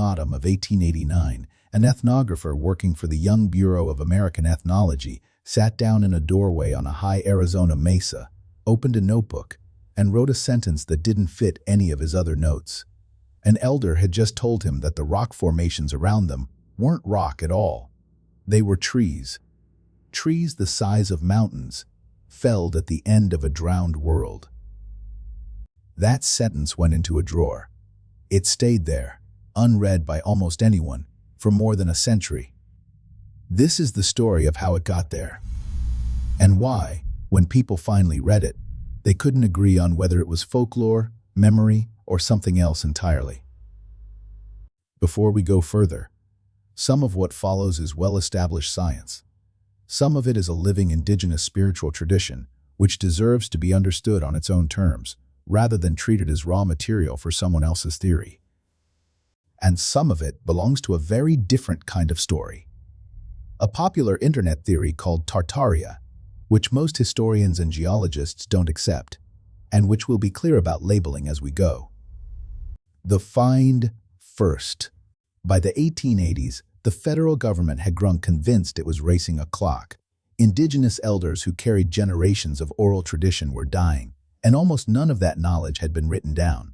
autumn of 1889, an ethnographer working for the Young Bureau of American Ethnology sat down in a doorway on a high Arizona mesa, opened a notebook, and wrote a sentence that didn't fit any of his other notes. An elder had just told him that the rock formations around them weren't rock at all. They were trees. Trees the size of mountains, felled at the end of a drowned world. That sentence went into a drawer. It stayed there, unread by almost anyone, for more than a century. This is the story of how it got there, and why, when people finally read it, they couldn't agree on whether it was folklore, memory, or something else entirely. Before we go further, some of what follows is well-established science. Some of it is a living indigenous spiritual tradition, which deserves to be understood on its own terms, rather than treated as raw material for someone else's theory. And some of it belongs to a very different kind of story. A popular internet theory called Tartaria, which most historians and geologists don't accept, and which we'll be clear about labeling as we go. The find first. By the 1880s, the federal government had grown convinced it was racing a clock. Indigenous elders who carried generations of oral tradition were dying, and almost none of that knowledge had been written down.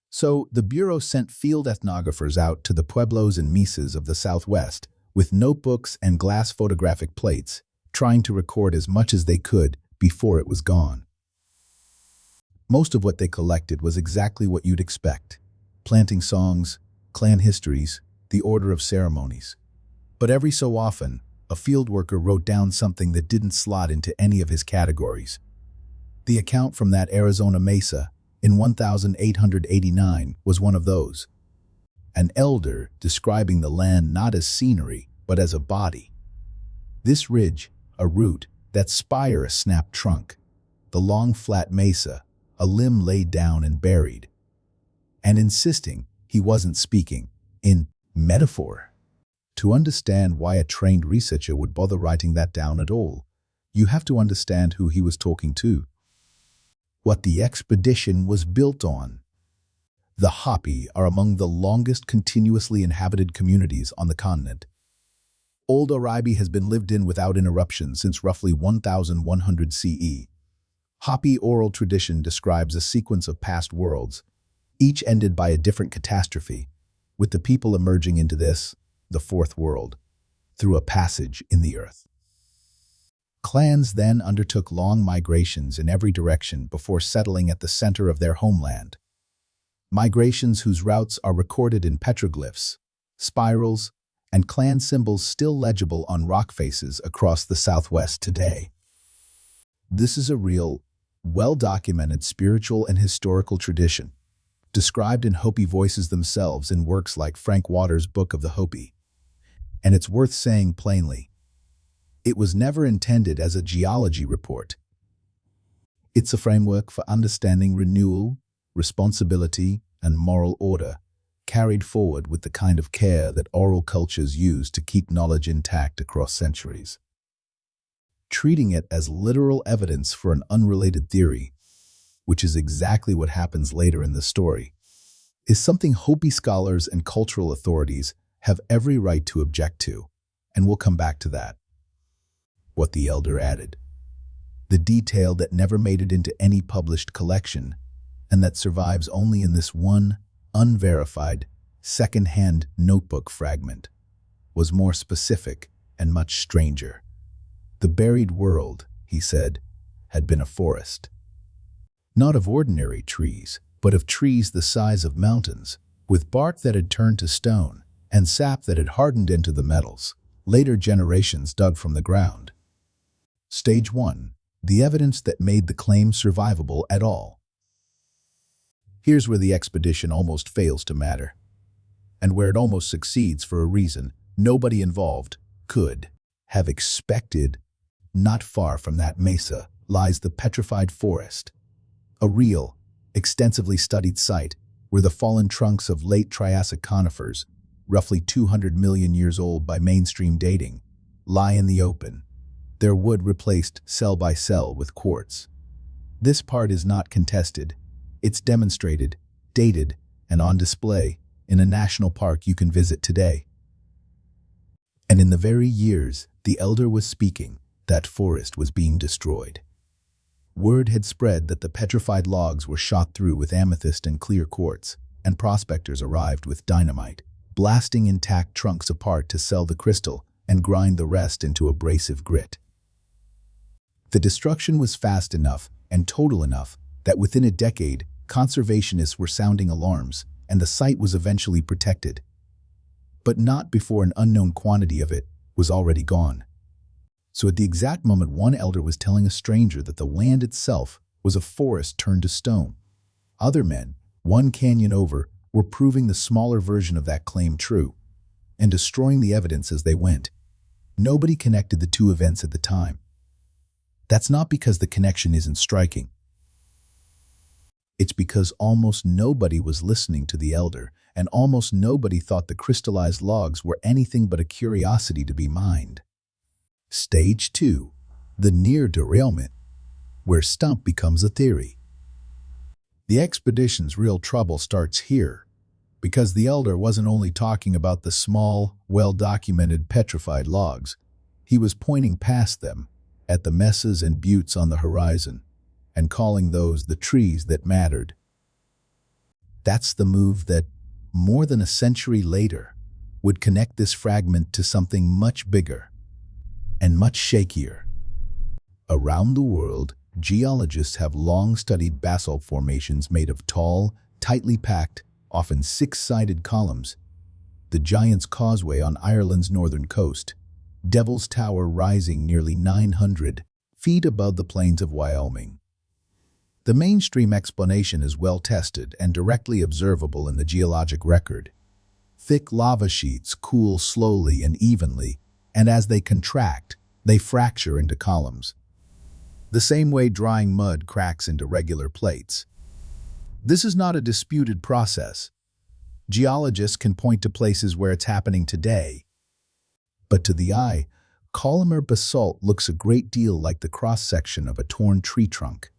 So the Bureau sent field ethnographers out to the pueblos and mesas of the Southwest with notebooks and glass photographic plates, trying to record as much as they could before it was gone. Most of what they collected was exactly what you'd expect: planting songs, clan histories, the order of ceremonies. But every so often, a field worker wrote down something that didn't slot into any of his categories. The account from that Arizona mesa in 1889 was one of those. An elder describing the land not as scenery, but as a body. This ridge, a root, that spire, a snapped trunk, the long flat mesa, a limb laid down and buried. And insisting he wasn't speaking in metaphor. To understand why a trained researcher would bother writing that down at all, you have to understand who he was talking to. What the expedition was built on. The Hopi are among the longest continuously inhabited communities on the continent. Old Oribe has been lived in without interruption since roughly 1100 CE. Hopi oral tradition describes a sequence of past worlds, each ended by a different catastrophe, with the people emerging into this, the fourth world, through a passage in the earth. Clans then undertook long migrations in every direction before settling at the center of their homeland. Migrations whose routes are recorded in petroglyphs, spirals, and clan symbols still legible on rock faces across the Southwest today. This is a real, well-documented spiritual and historical tradition, described in Hopi voices themselves in works like Frank Waters' Book of the Hopi. And it's worth saying plainly, it was never intended as a geology report. It's a framework for understanding renewal, responsibility, and moral order, carried forward with the kind of care that oral cultures use to keep knowledge intact across centuries. Treating it as literal evidence for an unrelated theory, which is exactly what happens later in the story, is something Hopi scholars and cultural authorities have every right to object to, and we'll come back to that. What the elder added. The detail that never made it into any published collection, and that survives only in this one, unverified, second-hand notebook fragment, was more specific and much stranger. The buried world, he said, had been a forest. Not of ordinary trees, but of trees the size of mountains, with bark that had turned to stone and sap that had hardened into the metals, later generations dug from the ground. Stage 1. The evidence that made the claim survivable at all. Here's where the expedition almost fails to matter, and where it almost succeeds for a reason nobody involved could have expected. Not far from that mesa lies the Petrified Forest, a real, extensively studied site where the fallen trunks of late Triassic conifers, roughly 200 million years old by mainstream dating, lie in the open, their wood replaced cell by cell with quartz. This part is not contested. It's demonstrated, dated, and on display in a national park you can visit today. And in the very years the elder was speaking, that forest was being destroyed. Word had spread that the petrified logs were shot through with amethyst and clear quartz, and prospectors arrived with dynamite, blasting intact trunks apart to sell the crystal and grind the rest into abrasive grit. The destruction was fast enough and total enough that within a decade, conservationists were sounding alarms, and the site was eventually protected. But not before an unknown quantity of it was already gone. So at the exact moment one elder was telling a stranger that the land itself was a forest turned to stone, other men, one canyon over, were proving the smaller version of that claim true, and destroying the evidence as they went. Nobody connected the two events at the time. That's not because the connection isn't striking. It's because almost nobody was listening to the elder, and almost nobody thought the crystallized logs were anything but a curiosity to be mined. Stage 2. The near derailment, where stump becomes a theory. The expedition's real trouble starts here, because the elder wasn't only talking about the small, well-documented petrified logs. He was pointing past them, at the mesas and buttes on the horizon, and calling those the trees that mattered. That's the move that, more than a century later, would connect this fragment to something much bigger and much shakier. Around the world, geologists have long studied basalt formations made of tall, tightly packed, often six-sided columns. The Giant's Causeway on Ireland's northern coast, Devil's Tower rising nearly 900 feet above the plains of Wyoming. The mainstream explanation is well tested and directly observable in the geologic record. Thick lava sheets cool slowly and evenly, and as they contract, they fracture into columns, the same way drying mud cracks into regular plates. This is not a disputed process. Geologists can point to places where it's happening today. But to the eye, columnar basalt looks a great deal like the cross-section of a torn tree trunk.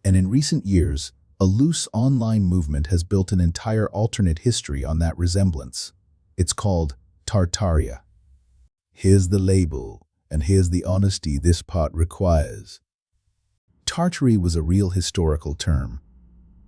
And in recent years, a loose online movement has built an entire alternate history on that resemblance. It's called Tartaria. Here's the label, and here's the honesty this part requires. Tartary was a real historical term,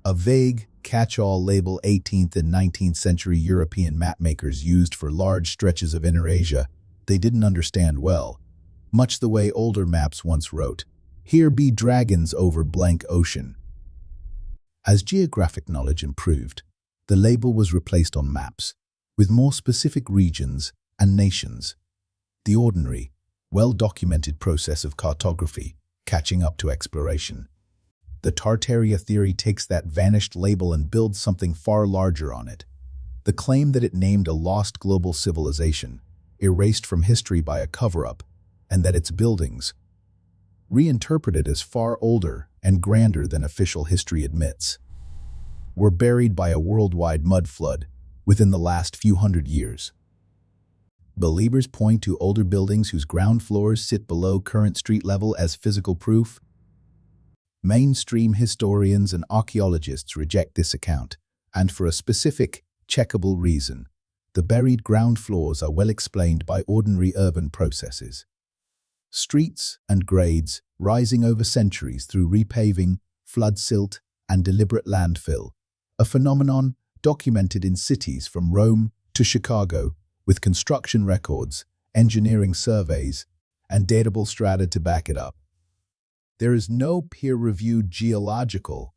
a vague, catch-all label 18th and 19th century European mapmakers used for large stretches of inner Asia they didn't understand well, much the way older maps once wrote, "Here be dragons over blank ocean." As geographic knowledge improved, the label was replaced on maps, with more specific regions and nations. The ordinary, well-documented process of cartography catching up to exploration. The Tartaria theory takes that vanished label and builds something far larger on it. The claim that it named a lost global civilization, erased from history by a cover-up, and that its buildings, reinterpreted as far older and grander than official history admits, were buried by a worldwide mud flood within the last few hundred years. Believers point to older buildings whose ground floors sit below current street level as physical proof. Mainstream historians and archaeologists reject this account, and for a specific, checkable reason. The buried ground floors are well explained by ordinary urban processes. Streets and grades rising over centuries through repaving, flood silt, and deliberate landfill, a phenomenon documented in cities from Rome to Chicago, with construction records, engineering surveys, and datable strata to back it up. There is no peer-reviewed geological,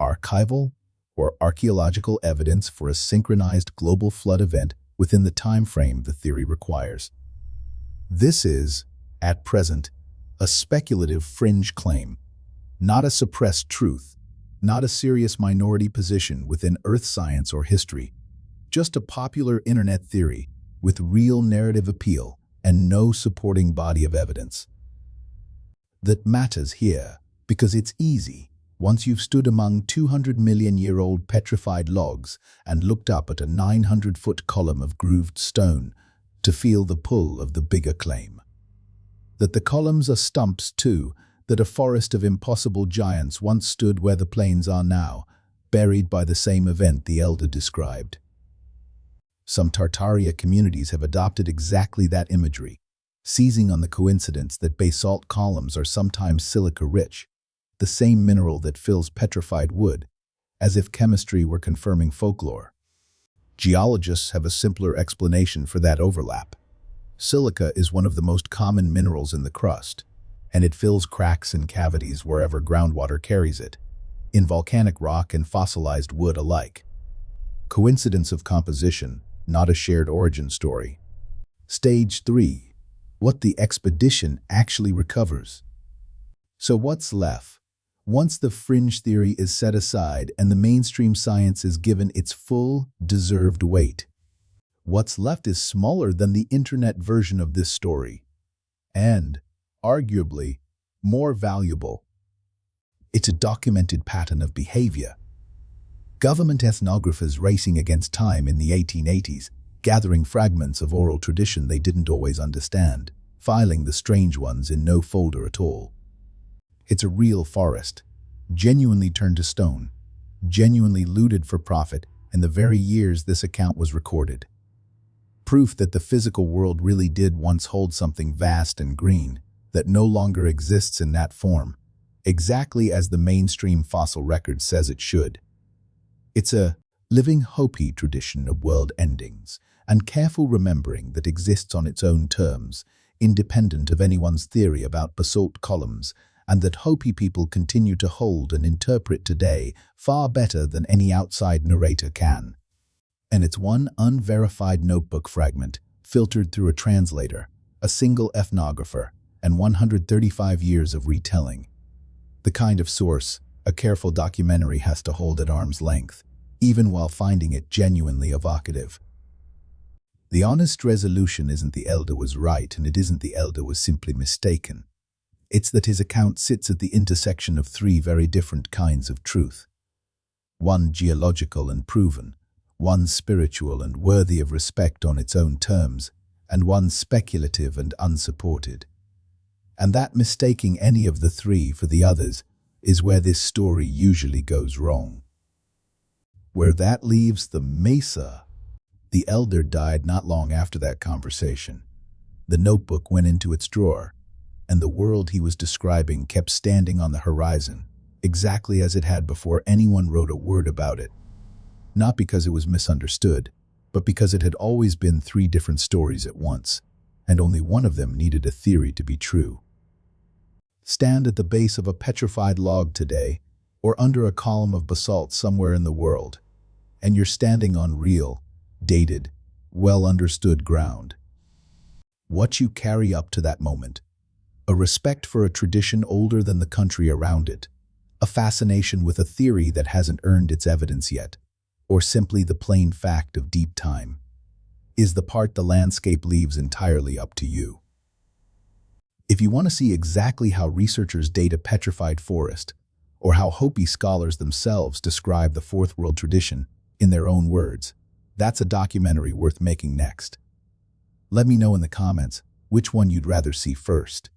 archival, or archaeological evidence for a synchronized global flood event within the time frame the theory requires. This is, at present, a speculative fringe claim, not a suppressed truth, not a serious minority position within earth science or history, just a popular internet theory with real narrative appeal and no supporting body of evidence. That matters here because it's easy, once you've stood among 200-million-year-old petrified logs and looked up at a 900-foot column of grooved stone, to feel the pull of the bigger claim. That the columns are stumps too, that a forest of impossible giants once stood where the plains are now, buried by the same event the elder described. Some Tartaria communities have adopted exactly that imagery, seizing on the coincidence that basalt columns are sometimes silica-rich, the same mineral that fills petrified wood, as if chemistry were confirming folklore. Geologists have a simpler explanation for that overlap. Silica is one of the most common minerals in the crust, and it fills cracks and cavities wherever groundwater carries it, in volcanic rock and fossilized wood alike. Coincidence of composition, not a shared origin story. Stage 3. What the expedition actually recovers. So what's left? Once the fringe theory is set aside and the mainstream science is given its full, deserved weight, what's left is smaller than the internet version of this story, and, arguably, more valuable. It's a documented pattern of behavior. Government ethnographers racing against time in the 1880s, gathering fragments of oral tradition they didn't always understand, filing the strange ones in no folder at all. It's a real forest, genuinely turned to stone, genuinely looted for profit in the very years this account was recorded. Proof that the physical world really did once hold something vast and green that no longer exists in that form, exactly as the mainstream fossil record says it should. It's a living Hopi tradition of world endings and careful remembering that exists on its own terms, independent of anyone's theory about basalt columns, and that Hopi people continue to hold and interpret today far better than any outside narrator can. And it's one unverified notebook fragment, filtered through a translator, a single ethnographer, and 135 years of retelling. The kind of source a careful documentary has to hold at arm's length, even while finding it genuinely evocative. The honest resolution isn't the elder was right and it isn't the elder was simply mistaken. It's that his account sits at the intersection of three very different kinds of truth. One geological and proven, one spiritual and worthy of respect on its own terms, and one speculative and unsupported. And that mistaking any of the three for the others is where this story usually goes wrong. Where that leaves the mesa. The elder died not long after that conversation. The notebook went into its drawer, and the world he was describing kept standing on the horizon, exactly as it had before anyone wrote a word about it. Not because it was misunderstood, but because it had always been three different stories at once, and only one of them needed a theory to be true. Stand at the base of a petrified log today, or under a column of basalt somewhere in the world, and you're standing on real, dated, well-understood ground. What you carry up to that moment: a respect for a tradition older than the country around it, a fascination with a theory that hasn't earned its evidence yet, or simply the plain fact of deep time, is the part the landscape leaves entirely up to you. If you want to see exactly how researchers date a petrified forest, or how Hopi scholars themselves describe the Fourth World tradition in their own words, that's a documentary worth making next. Let me know in the comments which one you'd rather see first.